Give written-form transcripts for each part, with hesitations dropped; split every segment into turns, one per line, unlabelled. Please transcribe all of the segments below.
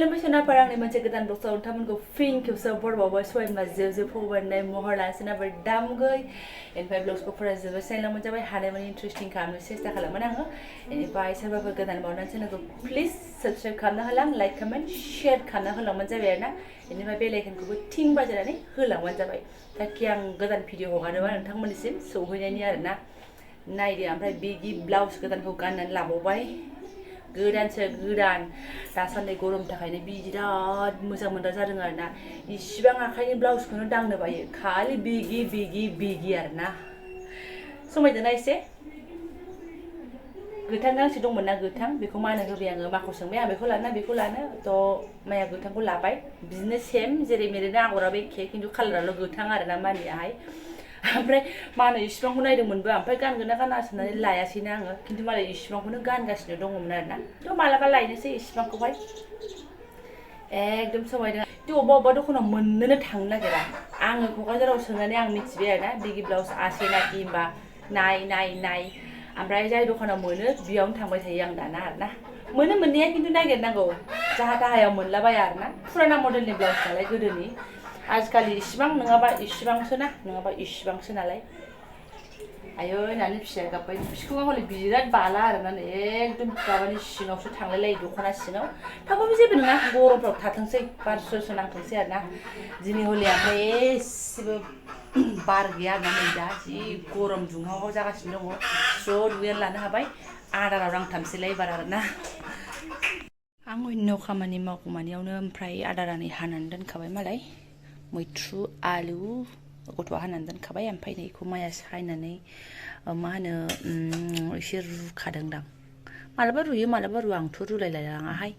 खुलुमबाय आंनि मोनसे गोदान ब्लगआव नोंथांमोनखौ फिन खेबसेयाव बरबावबाय सबायमा जेब फौबायनाय महर लानोसैना बर दामगै इनिफ्राय ब्लग्सखौ फरायजोबो चेनेलाव मोनजाबाय हानायमानि इन्टारेस्टिं खालामनो सेस्था खालामोन आङो इनिफ्राय सोरबाफोर गोदान बावनानै चेनेलखौ प्लिज साबस्क्राइब खालामना होलां लाइक कमेन्ट शेयार खालामना होलांबानो जाबाय आरोना इनिफ्राय बेल आइकनखौबो थिं बाजायनानै होलांबानो जाबाय ताकि आं गोदान भिडिअ हगारोबा नोंथांमोननिसिम सौहैनायनि आरोना नायदो ओमफ्राय बिदि ब्लाउस गोदानखौ गाननानै लाबावबाय गोदानसो गोदान दासान्दि गरम थाखायनो बिराद मोजां मोनग्रा जादों आरोना इसिबां आखाइनि ब्लाउसखौनो दांनो बायो खालि बिगि आरोना समायदोंना एसे गोथां गांसे दंमोन ना गोथां बेखौ मानो होबाय आङो माखौ सोंबाय आं बेखौ लानो थ' माया गोथांखौ लाबाय बिदिनो सेम जेरै मेरैनो आगराबो एखे खिन्थु कालाराल' गोथां आरोना मानियाहाय ओमफ्राय मानो इसिबांखौ नायदोंमोनबो ओमफ्राय गानगोन ना गाना साननानै लायासैना आङो खिन्थु मालाय इसिबांखौनो गानगासिनो दङमोन आरोना थ' मालाबा लायनोसै इसिबांखौहाय एकदम समायदों थ' अबेबा दखानाव मोननोनो थांनो नागिरा आङो क'क्राझाराव सोंनानै आं मिथिबाय आरोना बिगि ब्लाउस आसेनाखि होनबा नाय ओमफ्राय जाय दखानाव मोनो बेयावनो थांबाय थायो आं दाना आरोना मोनो मोननाया खिन्थु नागिरनांगौ जाहा थाहायाव मोनलाबाया आरोना फुराना मडेलनि ब्लाउस नालाय गोदोनि आजिखालि इसिबां नङाबा इसिबांसो नालाय आयो होननानै फिसाया गाब्बाय बिखौ हले बिराद बाला आरोना एकदम माबानि सिङावसो थांलायलायो दख'ना सिङाव थाबाबो जेबो नङा गरमफ्राव थाथोंसै बार स्रो नांथोंसै आरोना दिनै हले ओमफ्राय एसेबो बार गैया आरोना नै दा जि गरम दुंहाव जागासिनो दङ ज' दुगैनानै लानो हाबाय आदाराव नांथामसैलाय एबार आरोना आं अন্য खामानि मावगौमानियावनो ओमफ्राय आदारा नै हानानै दोनखाबाय मालाय मैथ्रु आलु गथ'आ हानानै दोनखाबाय ओमफ्राय नै बेखौ माया सायनानै मा होनो एसे रुखादोंदां मालाबा रुयो मालाबा रुवा आंथ' रुलायलाङाहाय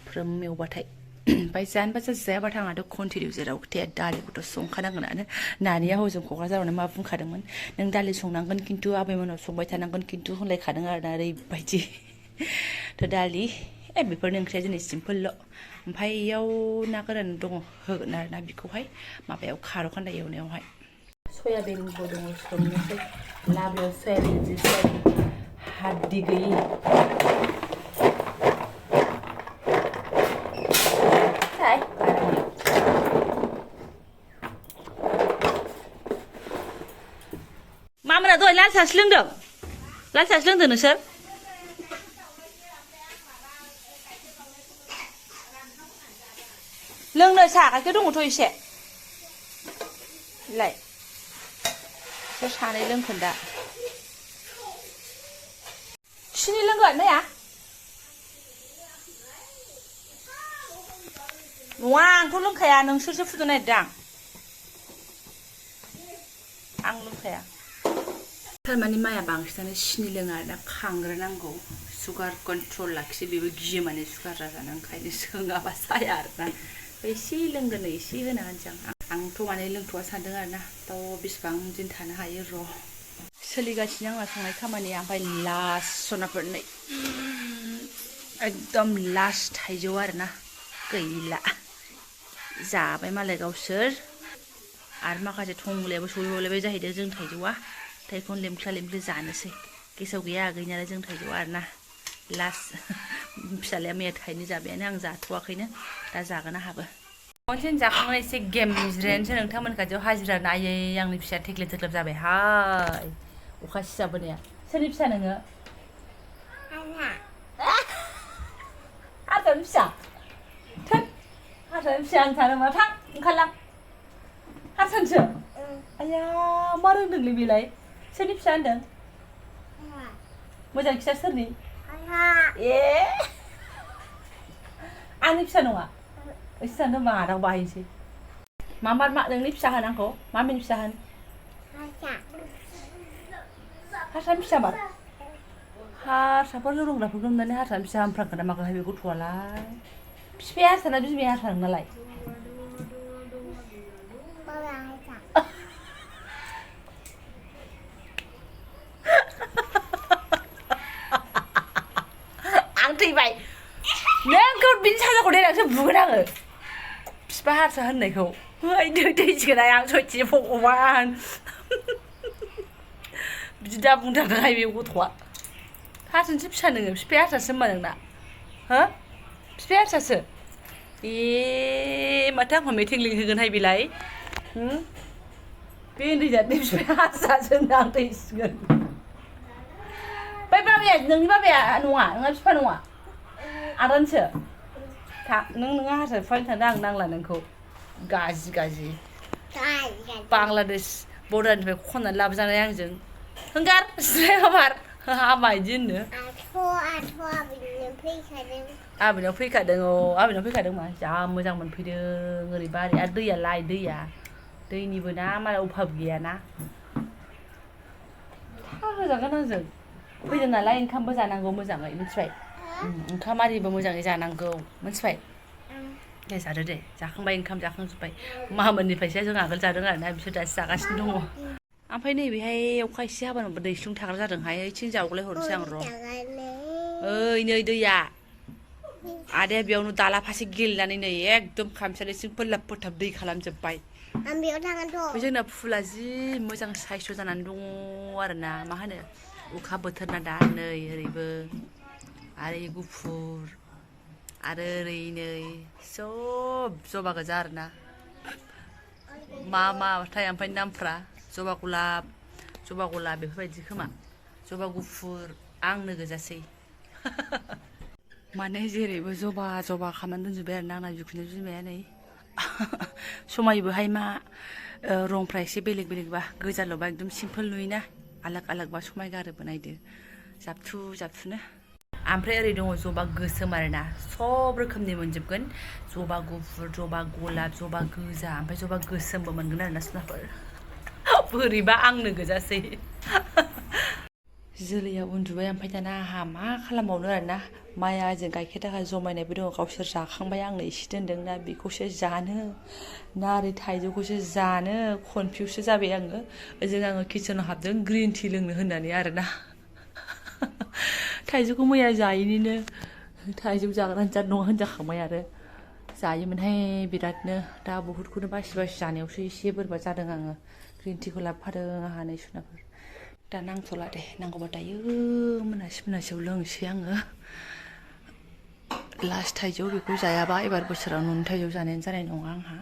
फ्रोम एवबाथाय ओमफ्राय जानोबा जायाबाथाय आंहाथ' कन्टिनिउ जेराव खोथाया दालिखौथ' संखानांगोनानो नानिया हजों क'क्राझारावनो मा बुंखादोंमोन नों दालि संनांगोन खिन्थु आबैमोनाव संबाय थानांगोन खिन्थु होनलायखादों आरोना ओरैबायदि थ' दालि बेफोरनि ओंख्रिया दिनै सिम्पोलल' ओमफ्राय इयाव ना गोरान दङ होगोन आरोना बेखौहाय माबायाव खार' खान्दा एवनायावहाय सयाबिनबो दङ सोमनोसै लाब्रायाव सयाबिन हाद्दि गैयि मामोना दहाय लाल सासो लोंदों नोंसोर लोंनो साहा गाइखेर दङथ' एसे लाय सोर सानै लोंखोन दा सिनि लोंगोन नाया नङा आंथ' लोंखाया नोंसोरसो फुदुंनो नागिरदों आं लोंखाया थारमाने माया बांसिनानो सिनि लोङा आरोना खांग्रोनांगौ सुगार कन्ट्रल लाखियो बेबो गियो माने सुगार जाजानो ओंखायनो सोङाबा जाया आरोना एसे लोंगोन एसे होना होनसै आंथ' माने लोंथ'वा सानदों आरोना थ' बेसेबां दिन थानो हायो र' सोलिगासिनो आंना संनाय खामानिया ओमफ्राय लास्ट सनाफोरनै एकदम लास्ट थाइजौ आरोना गैला जाबाय मालाय गावसोर आरो माखासे थंग्लायाबो सहैबावलायबाय जाहैदों जों थाइजौआ थाइखौनो लेमख्ला जानोसै गेसाव गैया गैनायालाय जों थाइजौआ आरोना लास्ट फिसालाया मैया थाइनै जाबायानो आं जाथ'वाखैनो दा जागोन आंहाबो खनसेनो जाखांनानै एसे गेम जिरायनोसै नोंथांमोन खाथियाव हाजिरा नायै आंनि फिसाया थेख्लेब जाबाय हाय अखा सिजाबोनाया सोरनि फिसा नोङो हारसानि फिसा थोद हारसानि फिसा आं सानो मा थां ओंखारलां हारसानिसो आया मा रोंदोंलै बेलाय सोरनि फिसा होनदों मोजां खिथा सोरनि ए आंनि फिसा नङा एसे सानदों मादाव बाहायनोसै मा नोंनि फिसा होन आंखौ मामिनि फिसा होन हारसानि फिसा मार हारसाफोर रोंग्राफोर गोमनानै हारसानि फिसा होनफ्रांगोन ना मागोहाय बे गथ'आलाय बिफाया हारसाना बिमाया हारसा नोंनालाय आं थैबाय नोंखौ बिनि साजाखौ देनांसो बुगोन आङो बिफा हारसा होननायखौ थैसिगोन आं सयथि भगबान बिदि दा बुंथारदोंहाय बे गथ'आ हारसानिसो फिसा नोङो बिफाया हारसासो होनबा नोंना हो बिफाया हारसासो माथो आंखौ मिटिं लिंहोगोनहाय बेलाय बे उन्दै जादनि बिफाया हारसाजों नांदैसिगोन बै बाबाया नोंनि बाबाया नङा नोंहा बिफा नङा आदानोसो नोंहा हारसा बिफानि थांदों आं नांला नोंखौ गाजि बांलादेश बर्डारनिफ्राय खननानै लाबोजानाय आंजों हंगार जिरायना बार हामा इदि होननो आबैनाव फैखादों आबैनाव फैखादों मा जा मोजां मोनफैदों ओरैबा ओरै आरो दैयालाय दैनिबो ना मालाय अभाब गैयाना होजागोन आंजों फैदों नालाय ओंखामबो जानांगौ मोजाङै मिथिबाय ओंखाम आरिबो मोजाङै जानांगौ मिथिबाय दे जादो दे जाखांबाय ओंखाम जाखांजोब्बाय मामोननिफ्रायसो जों आगोल जादों आरोना बिसोर दासो जागासिनो दङ ओमफ्राय नैबेहाय अखा एसे हाबानो दैस्लुं थाग्रा जादोंहाय ओइथिं जावगलाय हरनोसै आं र' ओइ नै दैया आदाया बेयावनो दाला फासे गेलेनानै नै एकदम खामसालिसिम फोलाब फोथाब दै खालामजोब्बाय ओमफ्राय जोंना फुला जि मोजां साइज जानानै दङ आरोना मा होनो अखा बोथोर ना दा नै ओरैबो आरो गुफुर आरो ओरै नै सब जबा गोजा आरोना माथाय ओमफ्राय नामफ्रा जबा गलाब बेफोरबायदि खोमा जबा गुफुर आंनो गोजासै माने जेरैबो जबा खालामनानै दोनजोब्बाय आरोना आंना बिखुनजो बिमाया नै समायबोहाय मा रंफ्रा एसे बेलेग गोजाल'बा एकदम सिम्पोल नुयोना आलाग समायगारोबो नायदो जाबथुनो ओमफ्राय ओरै दङ जबा गोसोम आरोना सब रोखोमनि मोनजोबगोन जबा गुफुर जबा गलाब जबा गोजा ओमफ्राय जबा गोसोमबो मोनगोन आरोना सुनाफोर बोरैबा आंनो गोजासै जोलैया उन्दुबाय ओमफ्राय दाना आंहा मा खालामबावनो आरोना माया ओजों गाइखेर दाखा जमायनायबो दङ गावसोर जाखांबाय आंनो एसे दोनदों ना बेखौसो जानो ना ओरै थाइजौखौसो जानो कनफिउससो जाबाय आङो ओजों आङो किचनाव हाबदों ग्रिन टि लोंनो होननानै आरोना थाइजौखौ मैया जायैनिनो थाइजौ जाग्रायानो जाद नङा होनजाखांबाय आरो जायोमोनहाय बिरादनो दा बहुदखौनो बासि जानायावसो एसे बोरैबा जादों आङो ग्रिन टिखौ लाबोफादों आंहा नै सुनाफोर दा नांथ'ला दे नांगौबा दायो मोनासियाव लोंसै आङो लास्ट थाइजौ बेखौ जायाबा एबार बोसोराव न'नि थाइजौ जानायानो जानाय नङा आंहा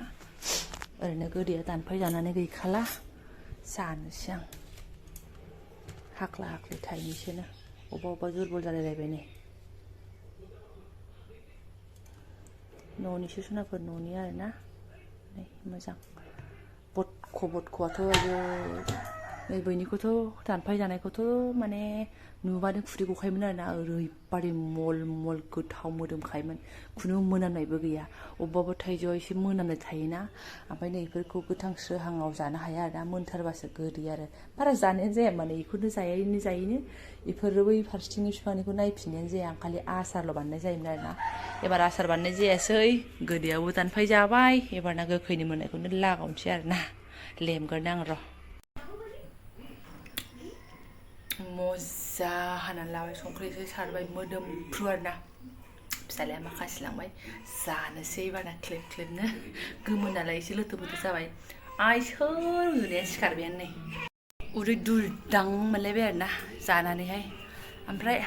ओरैनो गोदैया दानफाय जानानै गैखाला जानोसै आं हाख्ला थाइनैसोनो अबेबा दुरबल जालायलायबाय नै न'निसो सुनाफोर न'नि आरोना नै मोजां बटख'आथ' नै बैनिखौथ' दानफाय जानायखौथ' माने नुबानो खुदै गखायोमोन आरोना ओरैबादि मल गोथाव मोदोमखायोमोन खुनु मोनामनायबो गैया अबेबा थाइजौआ एसे मोनामनाय थायोना ओमफ्राय नै बेफोरखौ गोथां स्रोहाङाव जानो हाया आरोना मोनथारबासो गोदै आरो बारा जानायानो जाया माने बेखौनो जायैनो बेफोरो बै फारसेथिंनि बिफांनिखौ नायफिननायानो जाया आं खालि आसारल' बानायनाय जायोमोन आरोना एबार आसार बानायनाय जायासै गोदैयावबो दानफाय जाबाय एबारना गोखैनि मोननायखौनो लागावनोसै आरोना लेमगोरनो आं र' मजा हानानै लाबाय संख्रिसो सारबाय मोदोमफ्रु आरोना फिसालाया माखासे लांबाय जानोसै बारा ख्लेबनो गोमोन नालाय एसे लोथो जाबाय सोर उन्दुनाया सिखारबायानो नै उदै दुलदां मोनलायबाय आरोना जानानैहाय ओमफ्राय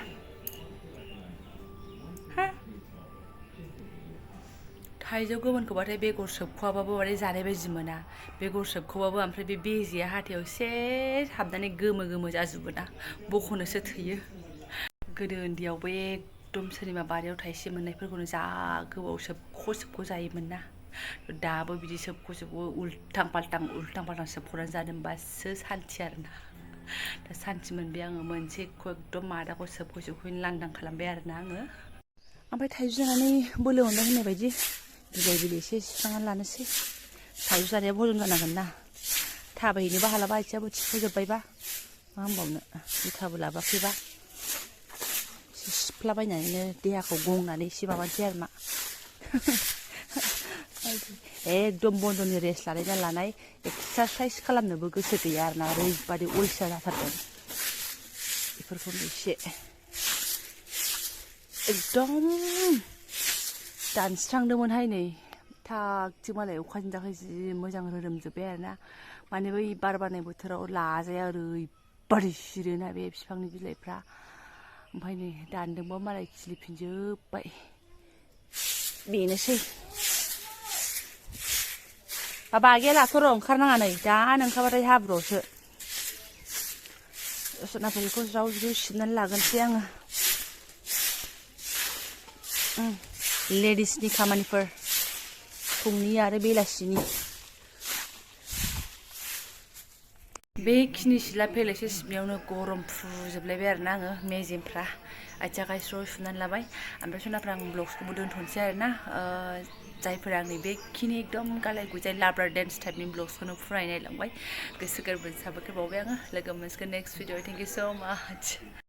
थाइजौ गोमोनखौबाथाय बेगर सोबख'वाबाबो माने जानाय बायदि मोना बेगर सोबख'बाबो ओमफ्राय बे बेजेया हाथायाव सेस हाबनानै गोमो जाजोबो ना बख'नोसो थोयो गोदो उन्दैयावबो एकदम सोरनिबा बारियाव थाइसे मोननायफोरखौनो जा गोबाव सोबख' जायोमोन ना दाबो बिदि सोबख' उल्थां फाल्थां सोबख'नानै जादोंबासो सान्थि आरोना दा सान्थि मोनबाय आङो मोनसेखौ एकदम मादाखौ सोबख'नो लांदां खालामबाय आरोना आङो ओमफ्राय थाइजौ जानानै बोलो मोनबाय होननाय बायदि बिलाइ एसे सुस्रांनानै लानोसै थाइजौ जानाया हजम जानांगोन ना थाबायहैनोबो हालाबा आथिङाबो थिफुजोब्बायबा मा होनबावनो जुथाबो लाबाखैबा एसे सिफ्लाबायनानैनो देहाखौ गंनानै एसे माबानोसै आरो मा एकदम बन्द'नि रेस्ट लानाय एक्सारसाइस खालामनोबो गोसो गैया आरोना ओरैबादि अलसिया जाथारदों बेफोरखौनो एसे एकदम दानस्रांदोंमोनहाय नै थागथिग मालाय अखाजों दाखाय जि मोजां रोदोमजोब्बाय आरोना माने बै बार बारनाय बोथोराव लाजाया ओरैबादि सिरियोना बे बिफांनि बिलाइफ्रा ओमफ्राय नै दानदोंबा मालाय खिलिफिनजोब्बाय बेनोसै माबा गेलाथ' र' ओंखारनाङा नै दानो ओंखारबाथाय हाब्रुआवसो सनाफुलिखौ ज्राव ज्राव सिबनानै लागोनसै आङो लेडिसनि खामानिफोर फुंनि आरो बेलासिनि बेखिनि सिला फैलायसो सिबनायावनो गरम फुजोबलायबाय आरोना आङो मेजेमफ्रा आथिं आखाइ स्र' सुनानै लाबाय ओमफ्राय सनाफ्रा आं ब्लग्सखौबो दोनथ'नोसै आरोना जायफोरा आंनि बेखिनि एकदम गालाय गुजाय लाब्रा डेन्स टाइपनि ब्लग्सखौनो फुराय नायलांबाय गोसो गोरबोजों साबायखर बावबाय आङो लोगो मोनसिगोन नेक्स्ट भिडिअ थेंक इउ स' माच